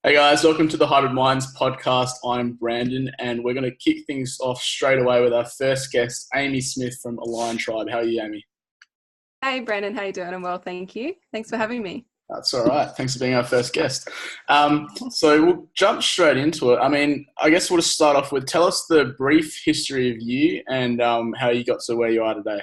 Hey guys, welcome to the Hybrid Minds podcast. I'm Brandon, and we're going to kick things off straight away with our first guest, Amy Smith from Align Tribe. How are you, Amy? Hey Brandon, how you doing? I'm well, thank you. Thanks for having me. That's all right. Thanks for being our first guest. So we'll jump straight into it. I guess we'll just start off with tell us the brief history of you and how you got to where you are today.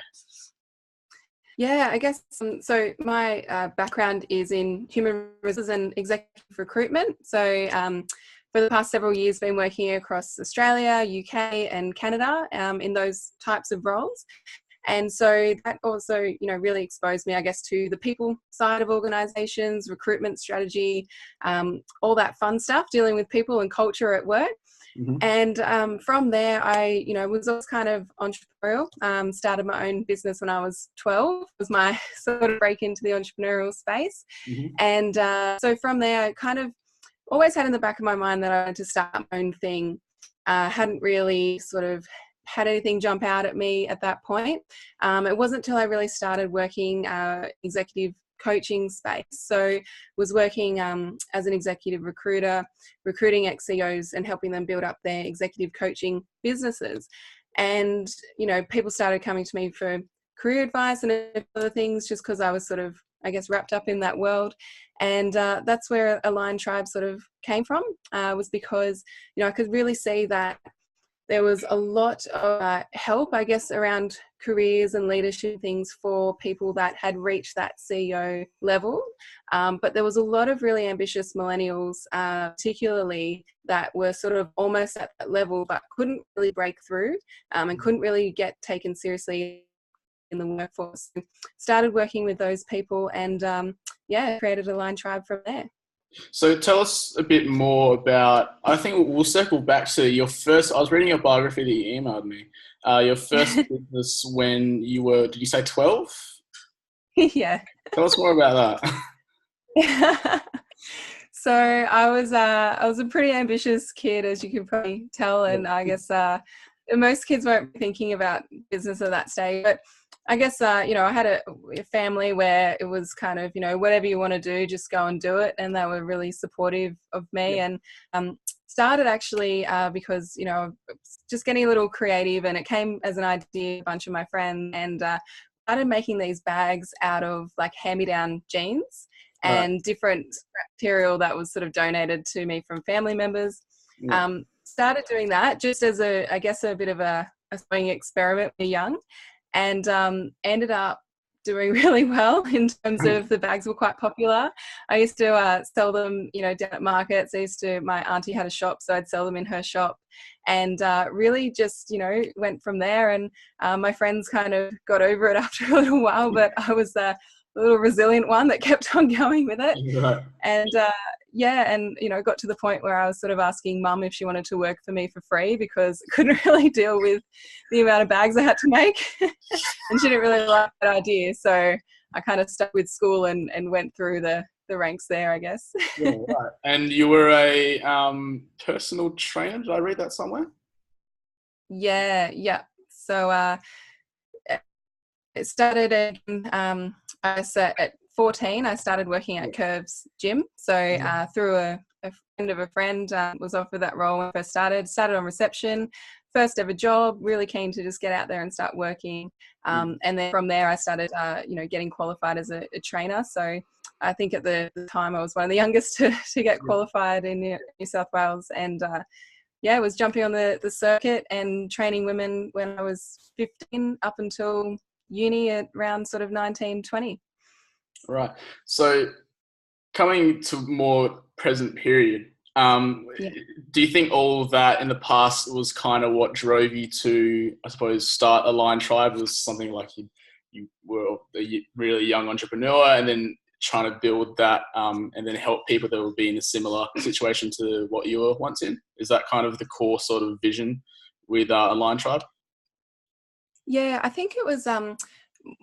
Yeah, I guess so. My background is in human resources and executive recruitment. For the past several years, been working across Australia, UK, and Canada in those types of roles. And so that also, really exposed me, I guess, to the people side of organisations, recruitment strategy, all that fun stuff, dealing with people and culture at work. Mm-hmm. And from there, I, was always kind of entrepreneurial. Started my own business when I was 12. It was my sort of break into the entrepreneurial space. Mm-hmm. And so from there, I kind of always had in the back of my mind that I wanted to start my own thing. Hadn't really sort of had anything jump out at me at that point. It wasn't until I really started working executive coaching space. So was working as an executive recruiter, recruiting ex-CEOs and helping them build up their executive coaching businesses. And, people started coming to me for career advice and other things just because I was sort of, I guess, wrapped up in that world. And that's where Align Tribe sort of came from, was because, I could really see that there was a lot of help, I guess, around careers and leadership things for people that had reached that CEO level. But there was a lot of really ambitious millennials, particularly that were sort of almost at that level, but couldn't really break through and couldn't really get taken seriously in the workforce. Started working with those people and, created Align Tribe from there. So tell us a bit more about, I think we'll circle back to your first, I was reading your biography that you emailed me, your first business when you were, did you say 12? Yeah. Tell us more about that. So I was a pretty ambitious kid, as you can probably tell, and I guess most kids weren't thinking about business at that stage. But I guess I had a family where it was kind of whatever you want to do, just go and do it, and they were really supportive of me. Yeah. And started actually because just getting a little creative, and it came as an idea, a bunch of my friends, and started making these bags out of like hand-me-down jeans and different material that was sort of donated to me from family members. Yeah. Started doing that just as a bit of a sewing experiment when you're young, and ended up doing really well in terms of the bags were quite popular. I used to sell them, down at markets. My auntie had a shop, so I'd sell them in her shop, and really just, went from there. And my friends kind of got over it after a little while, but I was a little resilient one that kept on going with it. Right. And got to the point where I was sort of asking mum if she wanted to work for me for free because I couldn't really deal with the amount of bags I had to make. And she didn't really like that idea. So I kind of stuck with school and went through the ranks there, I guess. Yeah, right. And you were a personal trainer. Did I read that somewhere? Yeah. So it started at 14, I started working at Curves Gym. So through a friend of a friend, was offered that role when I first started on reception, first ever job, really keen to just get out there and start working. And then from there I started, getting qualified as a trainer. So I think at the time I was one of the youngest to get qualified in New South Wales. And was jumping on the circuit and training women when I was 15 up until uni at around sort of 19, 20. Right. So coming to more present period, do you think all of that in the past was kind of what drove you to, I suppose, start Align Tribe? Was something like you were a really young entrepreneur and then trying to build that and then help people that would be in a similar situation to what you were once in? Is that kind of the core sort of vision with Align Tribe? Yeah, I think it was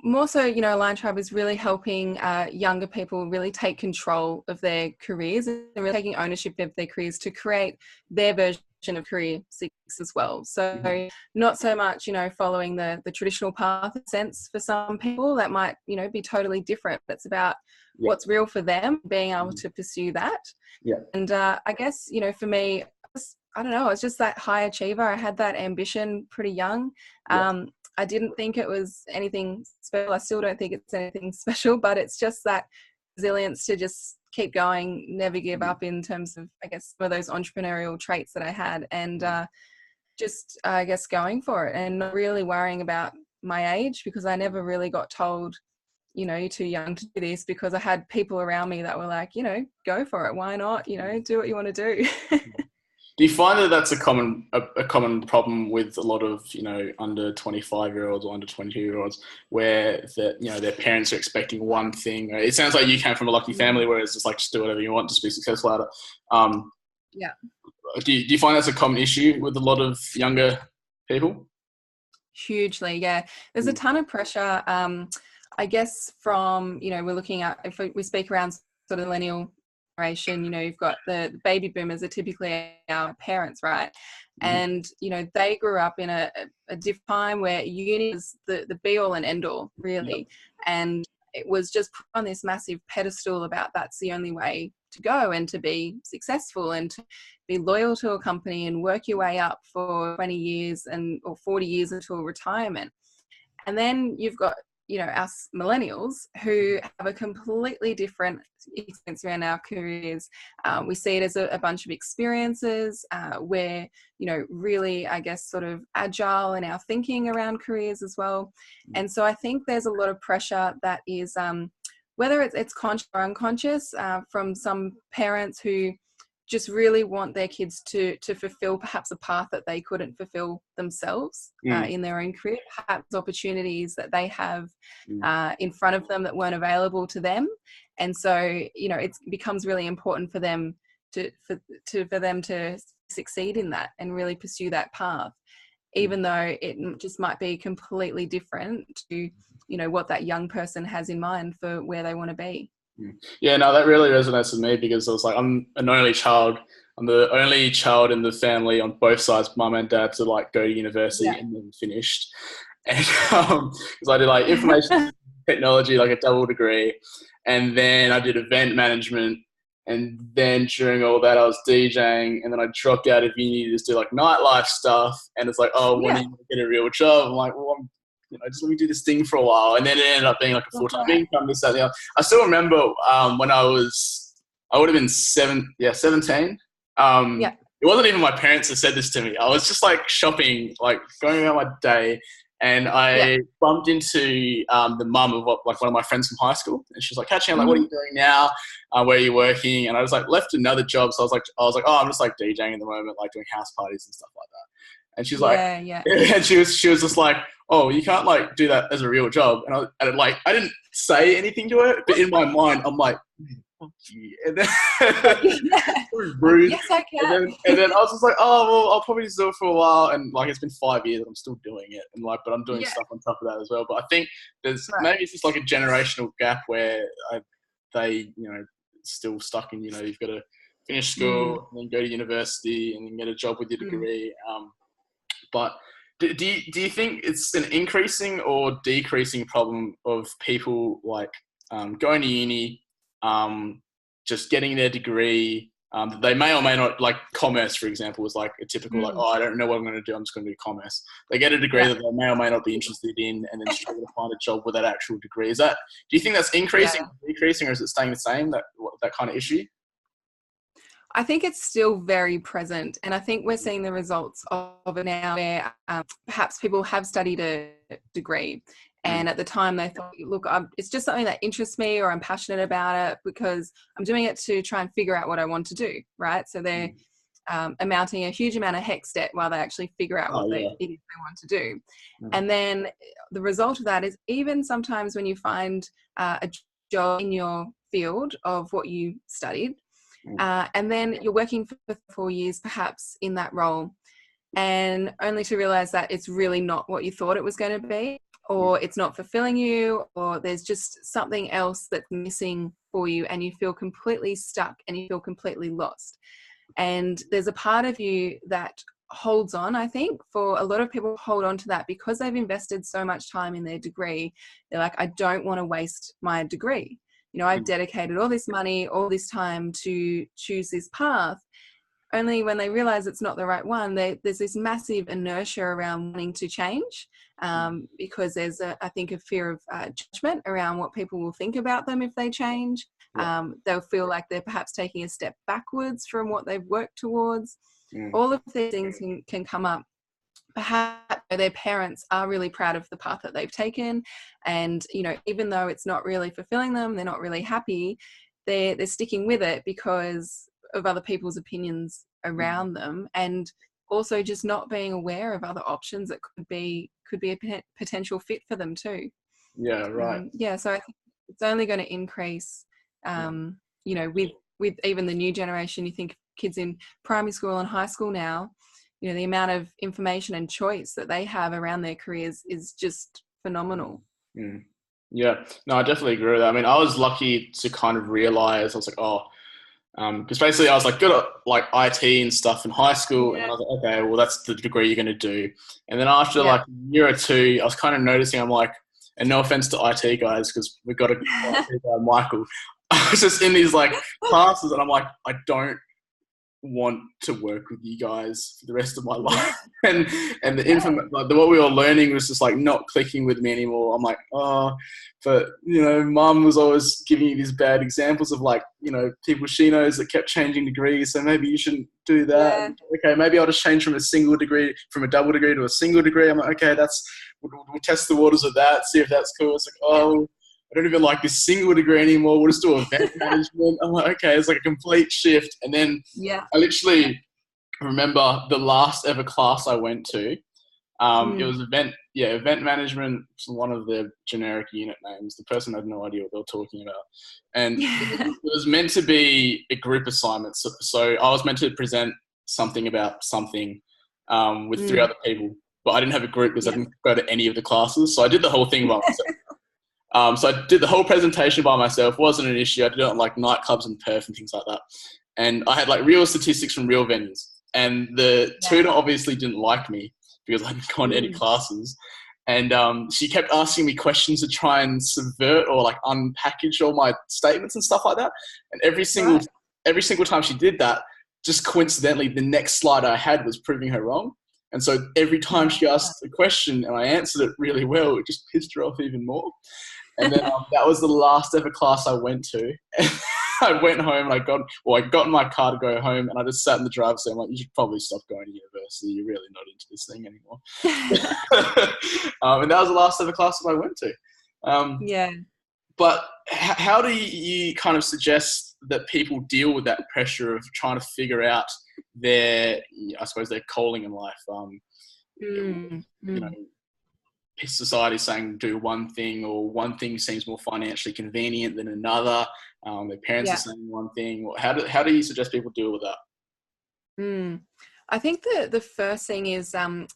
more so, Align Tribe is really helping younger people really take control of their careers and really taking ownership of their careers to create their version of career success as well. So not so much, following the traditional path sense for some people that might, be totally different. It's about what's real for them, being able to pursue that. And I guess, for me, I don't know, I was just that high achiever. I had that ambition pretty young. I didn't think it was anything special. I still don't think it's anything special, but it's just that resilience to just keep going, never give up in terms of, I guess, some of those entrepreneurial traits that I had, and just, I guess, going for it and not really worrying about my age, because I never really got told, you're too young to do this, because I had people around me that were like, go for it. Why not? Do what you want to do. Do you find that that's a common problem with a lot of under 25-year-olds or under 22-year-olds, where their parents are expecting one thing? It sounds like you came from a lucky family where it's just like, just do whatever you want, just be successful at it. Do you find that's a common issue with a lot of younger people? Hugely, yeah. There's a ton of pressure. I guess from we're looking at, if we speak around sort of millennial generation, you've got the baby boomers are typically our parents, right? And they grew up in a different time where uni is the be all and end all, really. And it was just put on this massive pedestal about that's the only way to go and to be successful and to be loyal to a company and work your way up for 20 years or 40 years until retirement. And then you've got us millennials who have a completely different experience around our careers. We see it as a bunch of experiences. We're, really, I guess, sort of agile in our thinking around careers as well. And so I think there's a lot of pressure that is, whether it's conscious or unconscious, from some parents who just really want their kids to fulfill perhaps a path that they couldn't fulfill themselves in their own career, perhaps opportunities that they have in front of them that weren't available to them. And so, it becomes really important for them for them to succeed in that and really pursue that path, even though it just might be completely different to, what that young person has in mind for where they want to be. Yeah, no, that really resonates with me, because I was like, I'm an only child. I'm the only child in the family on both sides, mum and dad, to like go to university and then finished. And because I did like information technology, like a double degree, and then I did event management, and then during all that I was DJing, and then I dropped out of uni to just do like nightlife stuff. And it's like, oh, when are you going to get a real job? I'm like, well, just let me do this thing for a while. And then it ended up being like a full-time income, this, that, and the other. I still remember when I would have been 17. It wasn't even my parents that said this to me. I was just like shopping, like going about my day. And I bumped into the mum of one of my friends from high school. And she was like, catching up, like, what are you doing now? Where are you working? And I was like, left another job. So I was like, oh, I'm just like DJing at the moment, like doing house parties and stuff like that. And she's like, and she was just like, oh, you can't like do that as a real job. And I didn't say anything to her, but in my mind, I'm like, fuck you. And then rude. Yes, I can. And then I was just like, oh, well, I'll probably just do it for a while. And like, it's been 5 years and I'm still doing it. And like, but I'm doing stuff on top of that as well. But I think there's maybe it's just like a generational gap where they, still stuck in, you've got to finish school and then go to university and then get a job with your degree. But do you think it's an increasing or decreasing problem of people like going to uni, just getting their degree? They may or may not, like commerce, for example, is like a typical like, oh, I don't know what I'm going to do. I'm just going to do commerce. They get a degree that they may or may not be interested in, and then struggle to find a job with that actual degree. Do you think that's increasing, or decreasing, or is it staying the same? That kind of issue? I think it's still very present, and I think we're seeing the results of it now where perhaps people have studied a degree and at the time they thought, look, it's just something that interests me or I'm passionate about it because I'm doing it to try and figure out what I want to do, right? So they're amounting a huge amount of HECS debt while they actually figure out what it is they want to do. And then the result of that is even sometimes when you find a job in your field of what you studied, and then you're working for 4 years perhaps in that role, and only to realize that it's really not what you thought it was going to be, or it's not fulfilling you, or there's just something else that's missing for you, and you feel completely stuck and you feel completely lost. And there's a part of you that holds on. I think for a lot of people hold on to that because they've invested so much time in their degree. They're like, I don't want to waste my degree. I've dedicated all this money, all this time to choose this path. Only when they realize it's not the right one, there's this massive inertia around wanting to change, because there's, I think, a fear of judgment around what people will think about them if they change. They'll feel like they're perhaps taking a step backwards from what they've worked towards. All of these things can come up. Perhaps their parents are really proud of the path that they've taken, and even though it's not really fulfilling them, they're not really happy, they're sticking with it because of other people's opinions around them, and also just not being aware of other options that could be a potential fit for them too. Yeah, right. So I think it's only going to increase, with even the new generation. You think kids in primary school and high school now, the amount of information and choice that they have around their careers is just phenomenal. Yeah, no, I definitely agree with that. I mean, I was lucky to kind of realize, I was like, because basically I was like good at like IT and stuff in high school, and I was like, okay, well, that's the degree you're going to do. And then after like a year or two, I was kind of noticing, I'm like, and no offense to IT guys, because we've got a IT guy, Michael. I was just in these like classes, and I'm like, I don't want to work with you guys for the rest of my life. and what we were learning was just like not clicking with me anymore. I'm like, but mum was always giving you these bad examples of like, people she knows that kept changing degrees, so maybe you shouldn't do that. Okay, maybe I'll just change from a double degree to a single degree. I'm like, okay, we'll test the waters of that, see if that's cool. It's like, I don't even like this single degree anymore. We'll just do event management. I'm like, okay, it's like a complete shift. And then I literally remember the last ever class I went to. It was event management. Was one of the generic unit names. The person had no idea what they were talking about. And it was meant to be a group assignment. So I was meant to present something about something with 3 other people. But I didn't have a group because I didn't go to any of the classes. So I did the whole thing by myself. So I did the whole presentation by myself. Wasn't an issue. I did it on like nightclubs in Perth and things like that. And I had like real statistics from real venues. And the tutor obviously didn't like me because I hadn't gone to any classes. And she kept asking me questions to try and subvert or like unpackage all my statements and stuff like that. And every single time she did that, just coincidentally, the next slide I had was proving her wrong. And so every time she asked a question and I answered it really well, it just pissed her off even more. And then that was the last ever class I went to. And I went home and I got in my car to go home, and I just sat in the driver's seat. I'm like, you should probably stop going to university. You're really not into this thing anymore. And that was the last ever class that I went to. But how do you kind of suggest that people deal with that pressure of trying to figure out their calling in life? Society saying do one thing, or one thing seems more financially convenient than another. Their parents are saying one thing. How do you suggest people deal with that? I think the first thing is, when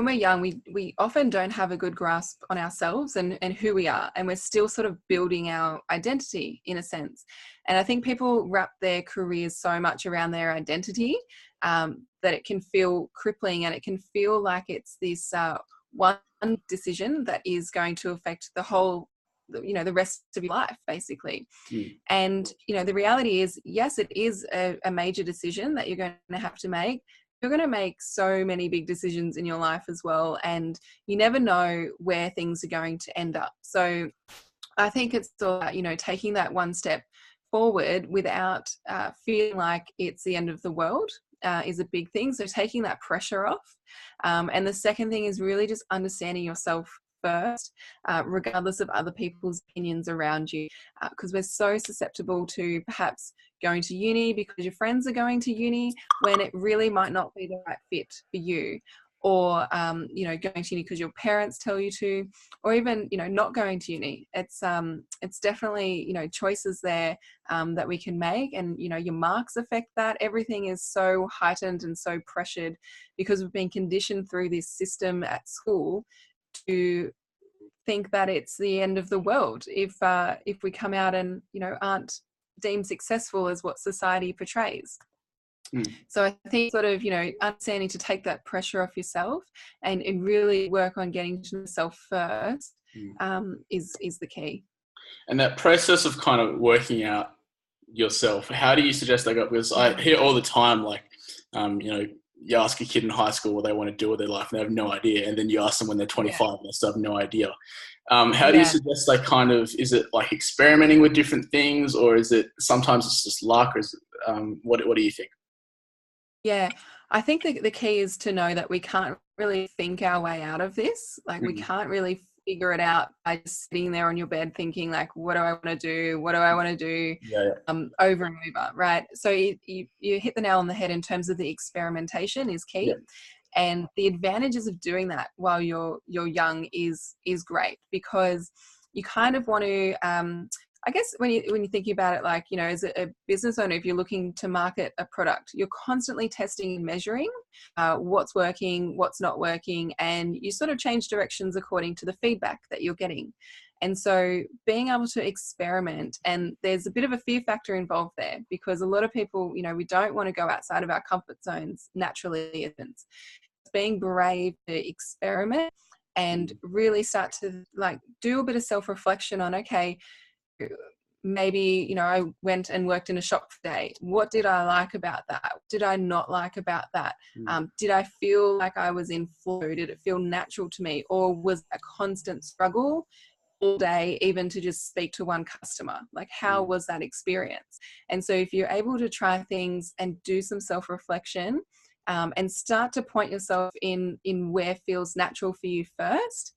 we're young, we often don't have a good grasp on ourselves and who we are, and we're still sort of building our identity in a sense. And I think people wrap their careers so much around their identity that it can feel crippling, and it can feel like it's this one decision that is going to affect the whole, the rest of your life, basically. And, the reality is, yes, it is a major decision that you're going to have to make. You're going to make so many big decisions in your life as well, and you never know where things are going to end up. So I think it's all about, taking that one step forward without feeling like it's the end of the world. Is a big thing. So taking that pressure off. And the second thing is really just understanding yourself first, regardless of other people's opinions around you, because we're so susceptible to perhaps going to uni because your friends are going to uni when it really might not be the right fit for you, or going to uni because your parents tell you to, or even not going to uni. It's definitely choices there that we can make, and your marks affect that. Everything is so heightened and so pressured because we've been conditioned through this system at school to think that it's the end of the world if we come out and, you know, aren't deemed successful as what society portrays. So I think sort of, you know, understanding to take that pressure off yourself and really work on getting to yourself first is the key. And that process of kind of working out yourself, how do you suggest they go? Because I hear all the time, like, you know, you ask a kid in high school what they want to do with their life and they have no idea. And then you ask them when they're 25 and they still have no idea. How do you suggest they kind of, is it like experimenting with different things, or is it sometimes it's just luck, or is it, what do you think? Yeah, I think the key is to know that we can't really think our way out of this. Like we can't really figure it out by just sitting there on your bed thinking like, what do I want to do? What do I want to do? Over and over, right? So you hit the nail on the head in terms of the experimentation is key. Yeah. And the advantages of doing that while you're young is great, because you kind of want to I guess when you're thinking about it, like, you know, as a business owner, if you're looking to market a product, you're constantly testing and measuring what's working, what's not working, and you sort of change directions according to the feedback that you're getting. And so being able to experiment, and there's a bit of a fear factor involved there, because a lot of people, you know, we don't want to go outside of our comfort zones naturally. It's being brave to experiment and really start to like do a bit of self-reflection on, okay, maybe, you know, I went and worked in a shop today. What did I like about that? What did I not like about that? Did I feel like I was in flow? Did it feel natural to me? Or was a constant struggle all day, even to just speak to one customer? Like, how was that experience? And so if you're able to try things and do some self-reflection, and start to point yourself in where feels natural for you first,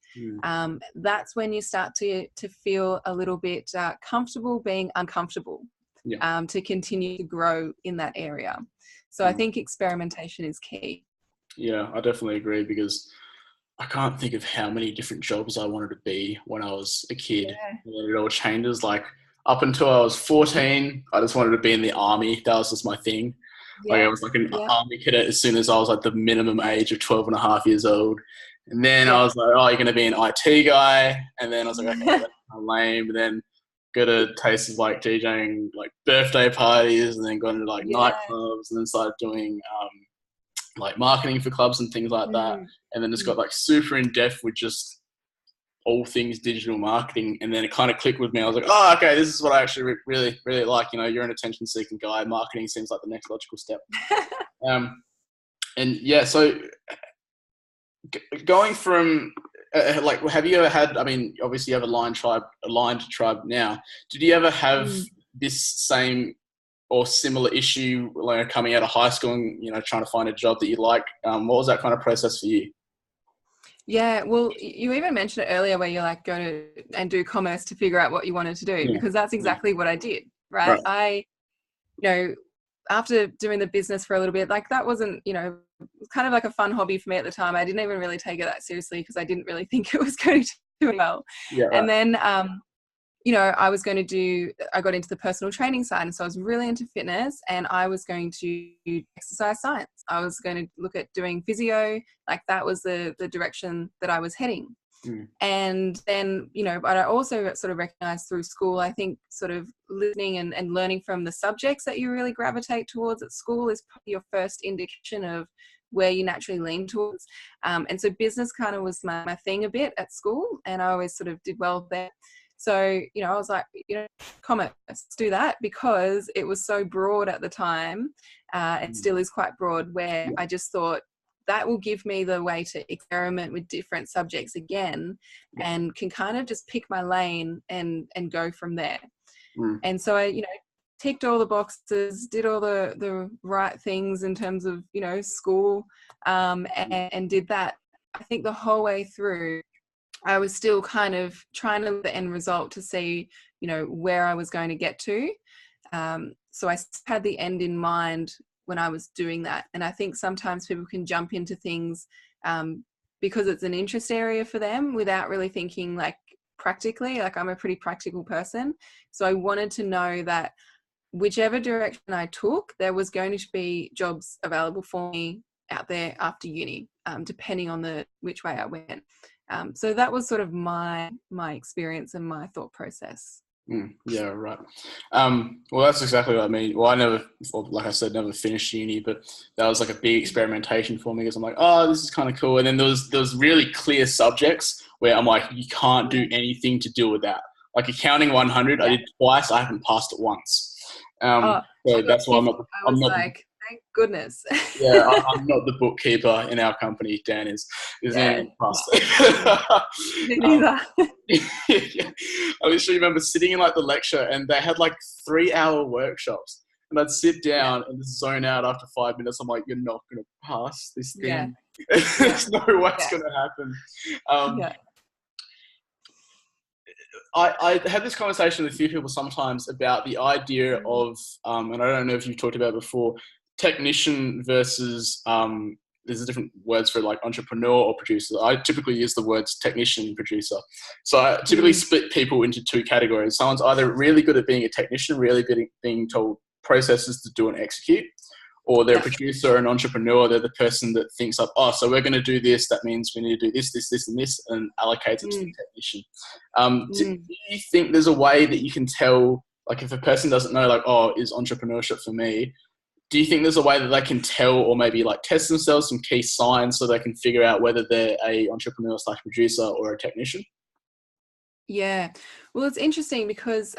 that's when you start to feel a little bit comfortable being uncomfortable, to continue to grow in that area. So I think experimentation is key. Yeah, I definitely agree, because I can't think of how many different jobs I wanted to be when I was a kid. And it all changes. Like up until I was 14, I just wanted to be in the army. That was just my thing. Like I was like an army cadet as soon as I was like the minimum age of 12 and a half years old. And then I was like, oh, you're going to be an IT guy. And then I was like, okay, that's kind of lame. And then got a taste of like DJing like birthday parties, and then got into like nightclubs, and then started doing like marketing for clubs and things like that. And then just got like super in depth with just all things digital marketing. And then it kind of clicked with me. I was like, oh, okay, this is what I actually really, really like. You know, you're an attention seeking guy. Marketing seems like the next logical step. And yeah, so going from like, have you ever had, I mean, obviously you have a aligned tribe now. Did you ever have this same or similar issue like coming out of high school and, you know, trying to find a job that you like? What was that kind of process for you? Yeah, well, you even mentioned it earlier where you're like, go to and do commerce to figure out what you wanted to do, because that's exactly what I did, right? I, you know, after doing the business for a little bit, like that wasn't, you know, it was kind of like a fun hobby for me at the time. I didn't even really take it that seriously because I didn't really think it was going to do well. And then, you know, I got into the personal training side. And so I was really into fitness, and I was going to do exercise science. I was going to look at doing physio. Like that was the direction that I was heading. And then, you know, but I also sort of recognized through school, I think sort of listening and learning from the subjects that you really gravitate towards at school is probably your first indication of where you naturally lean towards. And so business kind of was my thing a bit at school, and I always sort of did well there. So, you know, I was like, you know, commerce, let's do that, because it was so broad at the time. It still is quite broad, where I just thought that will give me the way to experiment with different subjects again, and can kind of just pick my lane and go from there. And so I, you know, ticked all the boxes, did all the right things in terms of, you know, school, and did that. I think the whole way through, I was still kind of trying to look at the end result to see, you know, where I was going to get to. So I had the end in mind when I was doing that. And I think sometimes people can jump into things because it's an interest area for them without really thinking like practically. Like I'm a pretty practical person. So I wanted to know that whichever direction I took, there was going to be jobs available for me out there after uni, depending on which way I went. So that was sort of my experience and my thought process. Yeah, right. Well, that's exactly what I mean. Well, I never, like I said, never finished uni, but that was like a big experimentation for me because I'm like, oh, this is kind of cool. And then there was really clear subjects where I'm like, you can't do anything to deal with that. Like accounting 100, I did twice. I haven't passed it once. So that's why I was like, thank goodness. yeah, I'm not the bookkeeper in our company. Dan is in past. Me neither. Yeah. I literally remember sitting in like the lecture, and they had like 3-hour workshops, and I'd sit down and just zone out after 5 minutes. I'm like, you're not going to pass this thing. There's no way it's going to happen. I had this conversation with a few people sometimes about the idea of, and I don't know if you've talked about it before, technician versus, there's different words for like entrepreneur or producer. I typically use the words technician and producer. So I typically split people into two categories. Someone's either really good at being a technician, really good at being told processes to do and execute, or they're a producer or an entrepreneur. They're the person that thinks up, oh, so we're going to do this. That means we need to do this, this, this, and this, and allocate it to the technician. Do you think there's a way that you can tell, like if a person doesn't know, like, oh, is entrepreneurship for me? Do you think there's a way that they can tell or maybe like test themselves some key signs so they can figure out whether they're a entrepreneur / producer or a technician? Yeah. Well, it's interesting because,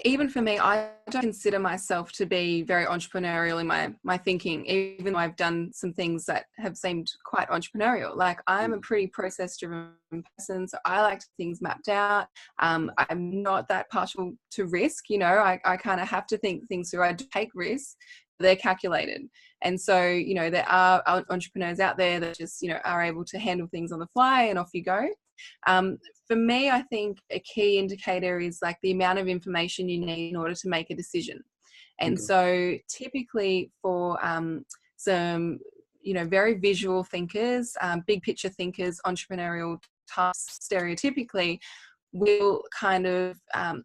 even for me, I don't consider myself to be very entrepreneurial in my thinking, even though I've done some things that have seemed quite entrepreneurial. Like I'm a pretty process-driven person, so I like things mapped out. I'm not that partial to risk. I kind of have to think things through. I do take risks. They're calculated. And so, there are entrepreneurs out there that just, are able to handle things on the fly and off you go. For me, I think a key indicator is like the amount of information you need in order to make a decision. And so typically for some, very visual thinkers, big picture thinkers, entrepreneurial types, stereotypically will kind of have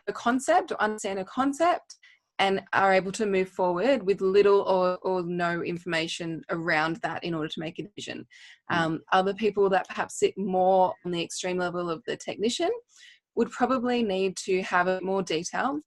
a concept or understand a concept and are able to move forward with little or no information around that in order to make a decision. Other people that perhaps sit more on the extreme level of the technician would probably need to have a more detail.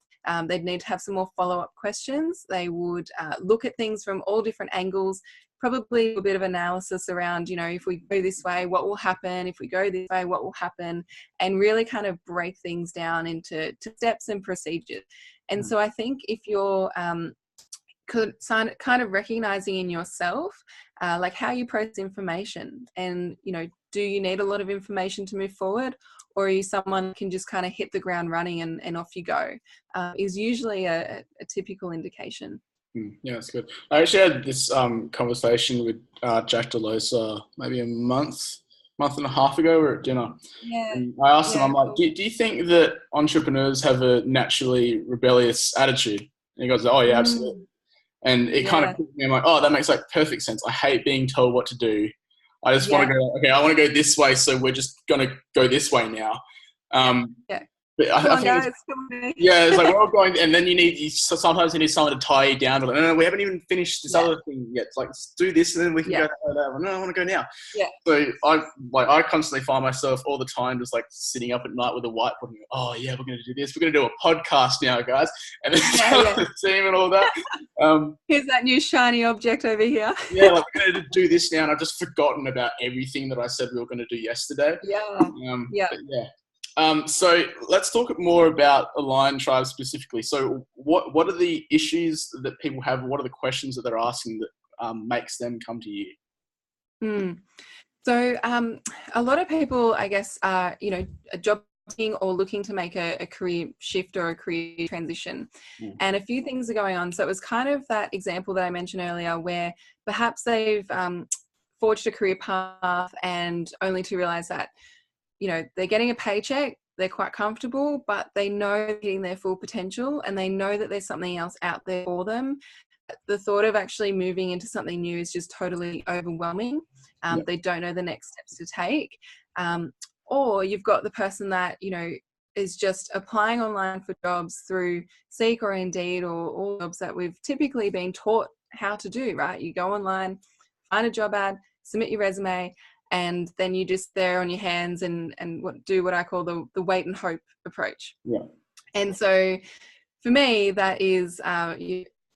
They'd need to have some more follow-up questions. They would look at things from all different angles, probably a bit of analysis around, if we go this way, what will happen? If we go this way, what will happen? And really kind of break things down into steps and procedures. And so I think if you're kind of recognizing in yourself, like how you process information and, do you need a lot of information to move forward? Or are you someone who can just kind of hit the ground running and off you go, is usually a typical indication. Yeah, that's good. I actually had this conversation with Jack Delosa maybe a month and a half ago. We were at dinner. Yeah. And I asked him, I'm like, do you think that entrepreneurs have a naturally rebellious attitude? And he goes, oh, yeah, absolutely. And it kind of put me, I'm like, oh, that makes like perfect sense. I hate being told what to do. I just want to go, okay, I want to go this way, so we're just going to go this way now. But I think it's like we're all going, and then sometimes you need someone to tie you down. Like, no, we haven't even finished this other thing yet. It's like, let's do this, and then we can go that way. No, I want to go now. Yeah. So I constantly find myself all the time just like sitting up at night with a whiteboard. And oh yeah, we're going to do this. We're going to do a podcast now, guys, and then the team and all that. Here's that new shiny object over here. Yeah, like we're going to do this now, and I've just forgotten about everything that I said we were going to do yesterday. So let's talk more about Aligned Tribe specifically. So what are the issues that people have? What are the questions that they're asking that makes them come to you? So a lot of people, I guess, are, job seeking or looking to make a career shift or a career transition. And a few things are going on. So it was kind of that example that I mentioned earlier where perhaps they've forged a career path and only to realize that they're getting a paycheck, they're quite comfortable, but they know they're hitting their full potential and they know that there's something else out there for them. The thought of actually moving into something new is just totally overwhelming. They don't know the next steps to take. Or you've got the person that, is just applying online for jobs through Seek or Indeed or all jobs that we've typically been taught how to do, right? You go online, find a job ad, submit your resume, and then you just there on your hands and do what I call the wait and hope approach. Yeah. And so for me, that is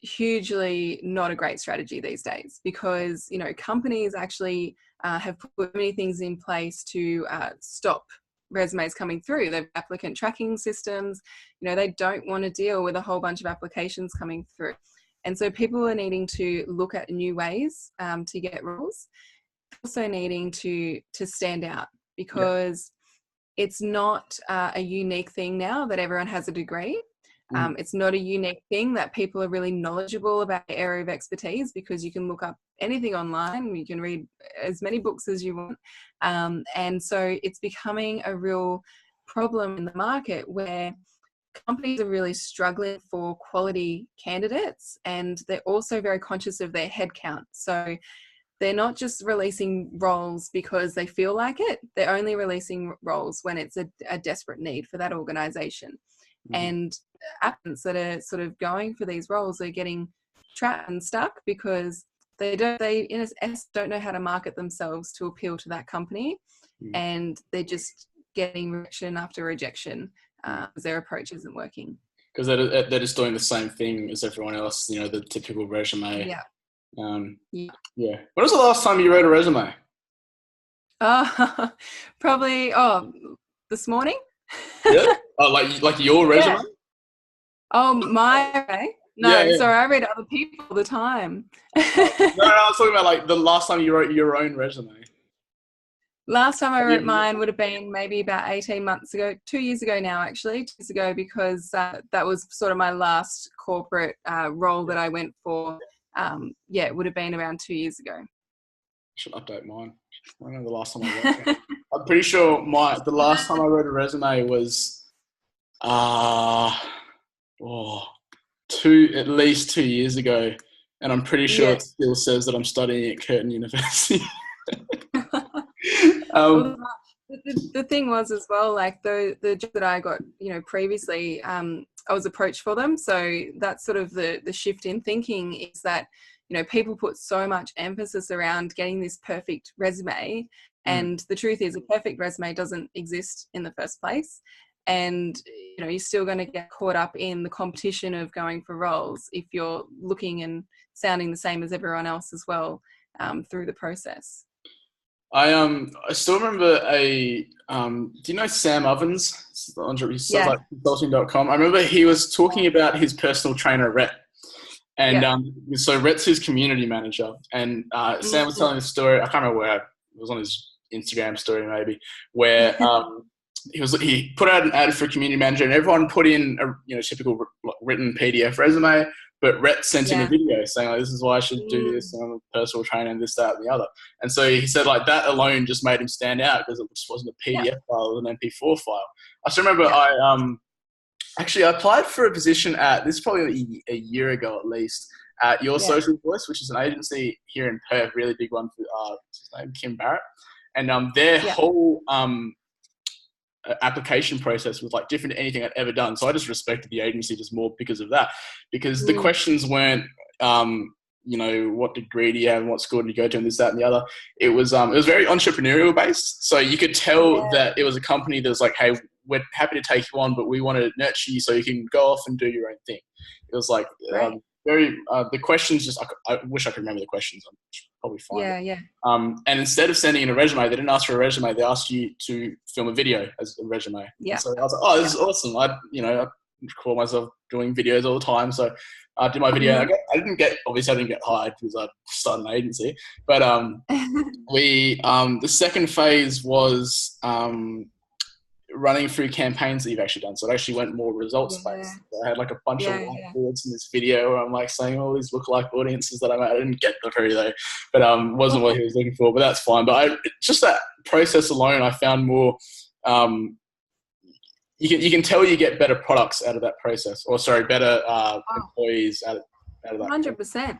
hugely not a great strategy these days, because, you know, companies actually have put many things in place to stop resumes coming through. They've applicant tracking systems. You know, they don't want to deal with a whole bunch of applications coming through. And so people are needing to look at new ways to get roles, also needing to stand out, because it's not a unique thing now that everyone has a degree. It's not a unique thing that people are really knowledgeable about the area of expertise, because you can look up anything online, you can read as many books as you want. And so it's becoming a real problem in the market where companies are really struggling for quality candidates, and they're also very conscious of their headcount. So they're not just releasing roles because they feel like it. They're only releasing roles when it's a desperate need for that organization. And applicants that are sort of going for these roles are getting trapped and stuck because they in essence don't know how to market themselves to appeal to that company. And they're just getting rejection after rejection because their approach isn't working. Because they're just doing the same thing as everyone else, you know, the typical resume. Yeah. Yeah. When was the last time you wrote a resume? Probably this morning. Yeah. Oh, like your resume? Yeah. Oh, my way. No, sorry, I read other people all the time. No, I was talking about like the last time you wrote your own resume. Last time I wrote mine would have been maybe about 18 months ago, 2 years ago now, actually, 2 years ago, because that was sort of my last corporate role that I went for. It would have been around 2 years ago. I should update mine. I don't know the last time I wrote it. I'm pretty sure the last time I wrote a resume was at least 2 years ago, and I'm pretty sure it still says that I'm studying at Curtin University. Well, the thing was as well, like the job that I got, you know, previously, I was approached for them. So that's sort of the shift in thinking, is that, you know, people put so much emphasis around getting this perfect resume. And the truth is, a perfect resume doesn't exist in the first place. And, you know, you're still going to get caught up in the competition of going for roles if you're looking and sounding the same as everyone else as well through the process. I still remember do you know Sam Ovens? He sounds like consulting.com. I remember he was talking about his personal trainer, Rhett. And so Rhett's his community manager. And Sam was telling the story, I can't remember where, it was on his Instagram story maybe, where he put out an ad for a community manager, and everyone put in a typical written PDF resume, but Rhett sent in a video saying, like, this is why I should do this, and I'm a personal trainer and this, that, and the other. And so he said, like, that alone just made him stand out because it just wasn't a PDF file, it was an MP4 file. I still remember I applied for a position at, this is probably a year ago at least, at Your Social Voice, which is an agency here in Perth, really big one for what's his name, Kim Barrett. And their whole application process was like different to anything I'd ever done. So I just respected the agency just more because of that. Because the questions weren't, what degree do you have and what school did you go to and this, that, and the other. It was very entrepreneurial based. So you could tell that it was a company that was like, hey, we're happy to take you on, but we want to nurture you so you can go off and do your own thing. It was like the questions, just I wish I could remember the questions. I'm probably fine. And instead of sending in a resume, they didn't ask for a resume. They asked you to film a video as a resume. Yeah. So I was like, oh, this is awesome. I call myself doing videos all the time. So I did my video. I didn't get hired because I started an agency. But the second phase was running through campaigns that you've actually done. So it actually went more results based. So I had like a bunch of whiteboards in this video where I'm like saying all these lookalike audiences that I didn't get the through though, but wasn't what he was looking for, but that's fine. But just that process alone, I found more, you can tell you get better products out of that process, or better employees out of that. 100%.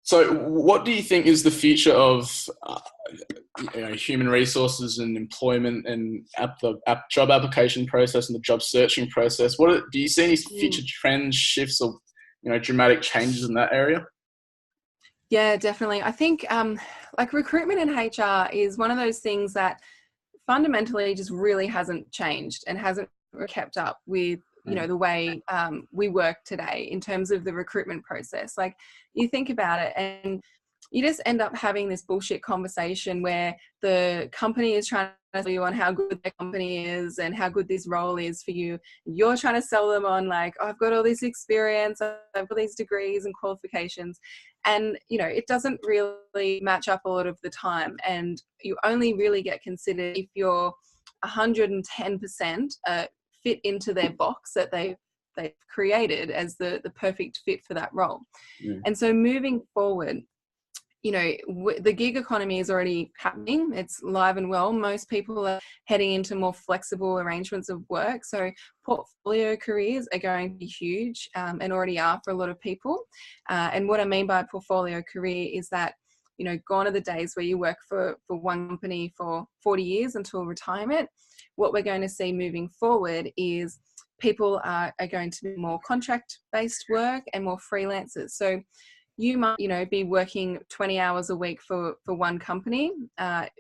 So what do you think is the future of human resources and employment and the job application process and the job searching process? Do you see any future trends, shifts, or dramatic changes in that area? Yeah, definitely. I think like recruitment in HR is one of those things that fundamentally just really hasn't changed and hasn't kept up with, you know, the way we work today in terms of the recruitment process. Like, you think about it and you just end up having this bullshit conversation where the company is trying to sell you on how good their company is and how good this role is for you. You're trying to sell them on like, oh, I've got all this experience, I've got these degrees and qualifications. And, you know, it doesn't really match up a lot of the time. And you only really get considered if you're 110% fit into their box that they've created as the perfect fit for that role. And so moving forward, you know, the gig economy is already happening. It's live and well. Most people are heading into more flexible arrangements of work. So portfolio careers are going to be huge and already are for a lot of people. And what I mean by portfolio career is that, you know, gone are the days where you work for one company for 40 years until retirement. What we're going to see moving forward is people are going to be more contract-based work and more freelancers. So you might, you know, be working 20 hours a week for one company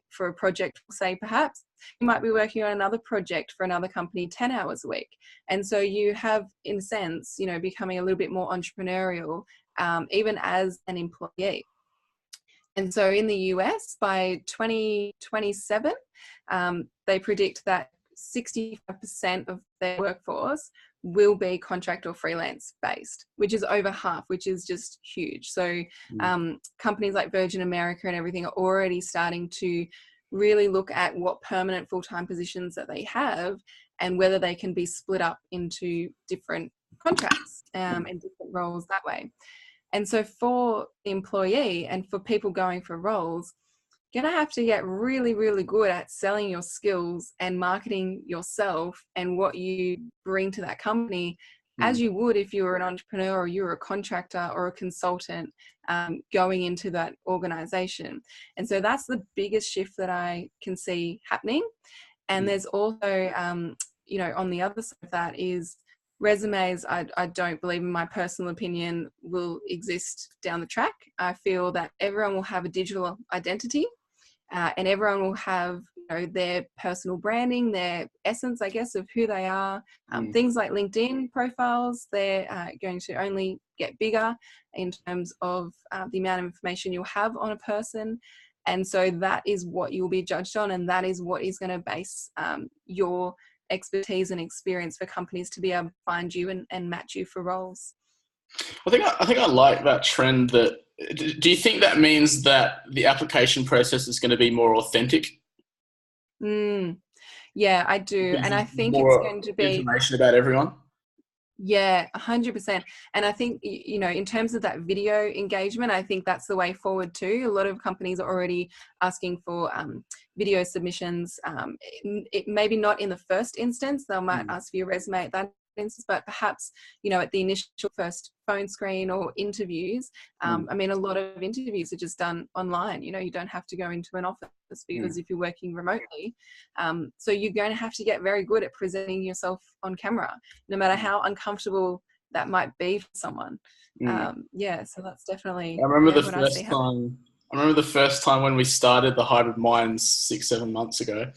for a project, say, perhaps. You might be working on another project for another company 10 hours a week. And so you have, in a sense, you know, becoming a little bit more entrepreneurial, even as an employee. And so in the US, by 2027, they predict that 65% of their workforce will be contract or freelance based, which is over half, which is just huge. So companies like Virgin America and everything are already starting to really look at what permanent full-time positions that they have and whether they can be split up into different contracts and different roles that way. And so for the employee and for people going for roles, you're going to have to get really, really good at selling your skills and marketing yourself and what you bring to that company, as you would if you were an entrepreneur or you were a contractor or a consultant going into that organization. And so that's the biggest shift that I can see happening. And there's also, you know, on the other side of that is resumes, I don't believe, in my personal opinion, will exist down the track. I feel that everyone will have a digital identity. And everyone will have, you know, their personal branding, their essence, I guess, of who they are. Things like LinkedIn profiles, they're going to only get bigger in terms of the amount of information you'll have on a person. And so that is what you'll be judged on, and that is what is going to base your expertise and experience for companies to be able to find you and match you for roles. I think I like that trend. That, do you think that means that the application process is going to be more authentic? Yeah, I do. And I think it's going to be information about everyone. Yeah, 100%. And I think, you know, in terms of that video engagement, I think that's the way forward too. A lot of companies are already asking for video submissions. It maybe not in the first instance, they might ask for your resume at that instance, but perhaps, you know, at the initial first phone screen or interviews. I mean, a lot of interviews are just done online. You know, you don't have to go into an office because if you're working remotely. So you're going to have to get very good at presenting yourself on camera, no matter how uncomfortable that might be for someone. Yeah, so that's definitely. I remember the first time. I remember the first time when we started the Hybrid Minds 6-7 months ago.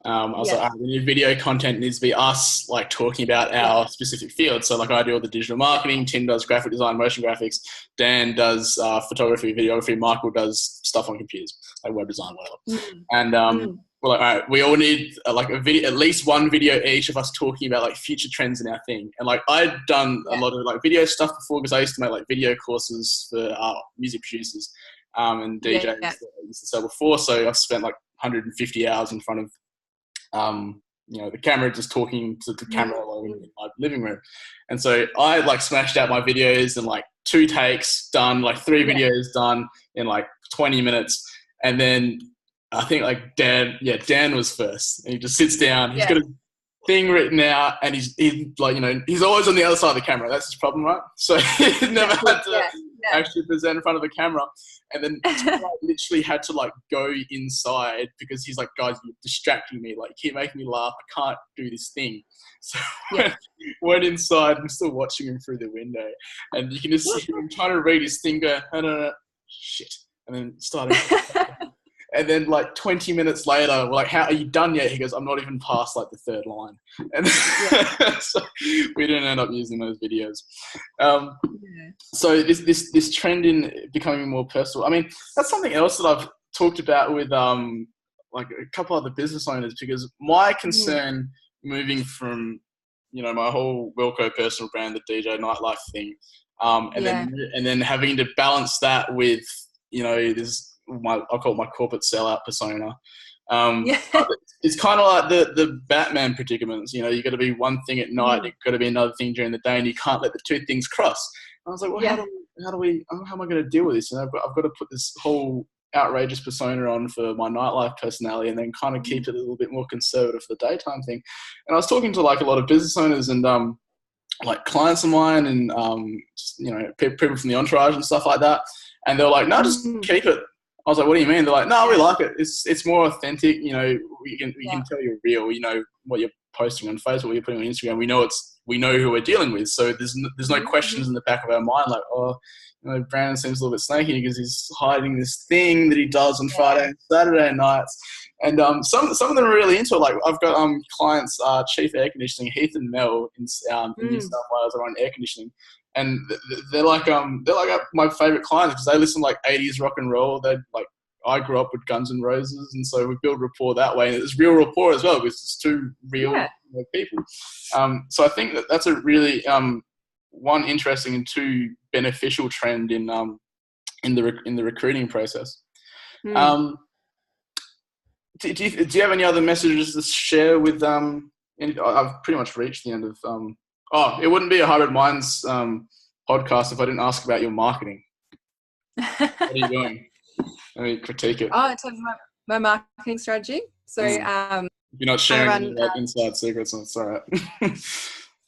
I was like, the new video content needs to be us, like, talking about our specific field. So, like, I do all the digital marketing, Tim does graphic design, motion graphics, Dan does photography, videography, Michael does stuff on computers, like web design, whatever. And we're like, all right, we all need like a video, at least one video each of us talking about like future trends in our thing. And like, I'd done a lot of like video stuff before because I used to make like video courses for music producers and DJs that I used to sell before. So I've spent like 150 hours in front of you know, the camera, just talking to the camera in my living room. And so I like smashed out my videos in like 2 takes, done like 3 videos done in like 20 minutes. And then I think like Dan was first, and he just sits down. He's got a thing written out, and he's like, you know, he's always on the other side of the camera. That's his problem, right? So he's never had to actually present in front of the camera. And then I literally had to like go inside because he's like, guys, you're distracting me. Like, keep making me laugh. I can't do this thing. So went inside. I'm still watching him through the window, and you can just see him trying to read his thing. Go, no, shit. and then starting. And then like 20 minutes later, we're like, how are you done yet? He goes, I'm not even past like the third line. And so we didn't end up using those videos. So this trend in becoming more personal, I mean, that's something else that I've talked about with like a couple other business owners, because my concern moving from, you know, my whole Wilco personal brand, the DJ nightlife thing, and then having to balance that with, you know, this, I call it my corporate sellout persona. It's kind of like the Batman predicaments. You know, you got to be one thing at night, you've got to be another thing during the day, and you can't let the two things cross. And I was like, well, how am I going to deal with this? And I've got to put this whole outrageous persona on for my nightlife personality, and then kind of keep it a little bit more conservative for the daytime thing. And I was talking to like a lot of business owners and like clients of mine, and you know, people from the entourage and stuff like that. And they're like, no, just keep it. I was like, what do you mean? They're like, no, we like it. It's more authentic. You know, we can tell you're real. You know what you're posting on Facebook, what you're putting on Instagram. We know who we're dealing with. So there's no questions in the back of our mind like, oh, you know, Brandon seems a little bit snaky because he's hiding this thing that he does on Friday and Saturday nights. And some of them are really into it. Like I've got clients, Chief Air Conditioning, Heath and Mel in New South Wales, are on air conditioning. And they're like my favorite clients because they listen to like 80s rock and roll. They like, I grew up with Guns N' Roses, and so we build rapport that way. And it's real rapport as well because it's two real people. So I think that's a really one interesting and two beneficial trend in the recruiting process. Do you have any other messages to share with I've pretty much reached the end of it wouldn't be a Hybrid Minds podcast if I didn't ask about your marketing. What are you doing? Let me critique it. In terms of my marketing strategy. So if you're not sharing any like inside secrets, it's all right.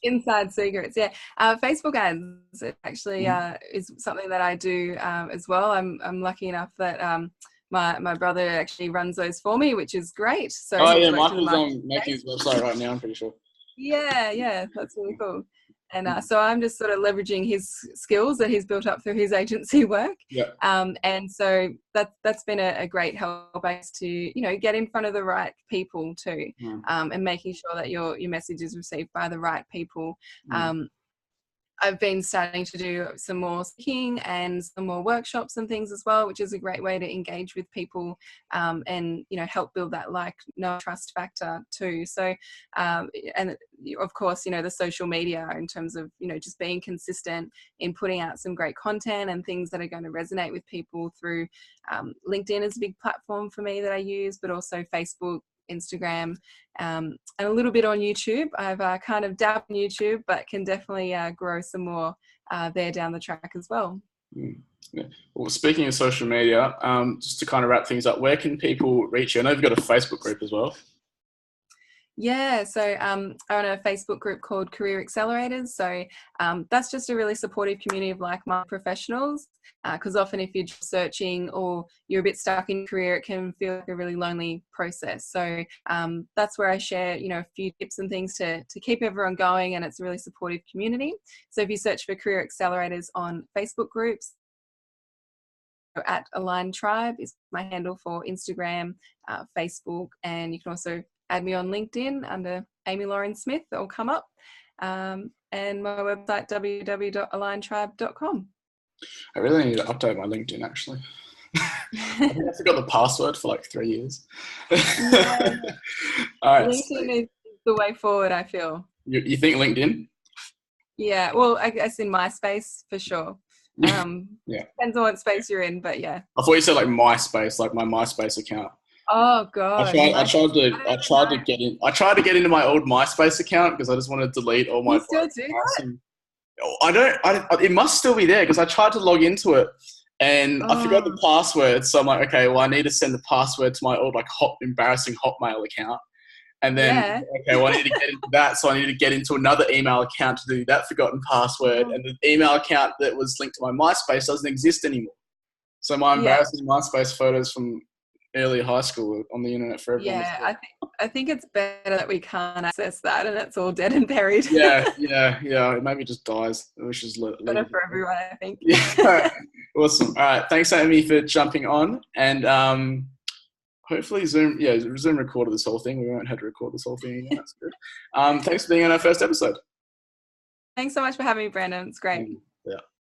Inside secrets, Facebook ads actually is something that I do as well. I'm lucky enough that my brother actually runs those for me, which is great. So Michael's making his website right now, I'm pretty sure. Yeah, that's really cool. And so I'm just sort of leveraging his skills that he's built up through his agency work. And so that's been a great help base to, you know, get in front of the right people too, and making sure that your message is received by the right people. I've been starting to do some more speaking and some more workshops and things as well, which is a great way to engage with people and, you know, help build that know, trust factor too. So, and of course, you know, the social media in terms of, you know, just being consistent in putting out some great content and things that are going to resonate with people through LinkedIn is a big platform for me that I use, but also Facebook, Instagram, and a little bit on YouTube. I've kind of dabbled in YouTube, but can definitely grow some more there down the track as well. Well, speaking of social media, just to kind of wrap things up, where can people reach you? I know you've got a Facebook group as well. Yeah, so I run a Facebook group called Career Accelerators. So that's just a really supportive community of like-minded professionals, because often if you're searching or you're a bit stuck in your career, it can feel like a really lonely process. So that's where I share, you know, a few tips and things to keep everyone going, and it's a really supportive community. So if you search for Career Accelerators on Facebook groups, at Align Tribe is my handle for Instagram, Facebook, and you can also add me on LinkedIn under Amy Lauren Smith. That will come up. And my website, www.aligntribe.com. I really need to update my LinkedIn, actually. I think I forgot the password for like 3 years. Yeah. All right. LinkedIn is the way forward, I feel. You think LinkedIn? Yeah. Well, I guess in MySpace for sure. Yeah. Depends on what space you're in, but yeah. I thought you said like MySpace, like my MySpace account. Oh god! I tried to get in. I tried to get into my old MySpace account because I just wanted to delete all my. You still do that? I don't. It must still be there because I tried to log into it and I forgot the password. So I'm like, okay, well, I need to send the password to my old like embarrassing Hotmail account. And then, okay, well, I need to get into that. So I need to get into another email account to do that forgotten password. And the email account that was linked to my MySpace doesn't exist anymore. So my embarrassing MySpace photos from early high school on the internet for everyone. Yeah, I think it's better that we can't access that and it's all dead and buried. Yeah. It maybe just dies. Which is better for everyone, I think. Yeah. Awesome. All right. Thanks, Amy, for jumping on. And hopefully Zoom recorded this whole thing. We won't have to record this whole thing again. That's good. Thanks for being on our first episode. Thanks so much for having me, Brandon. It's great. Yeah.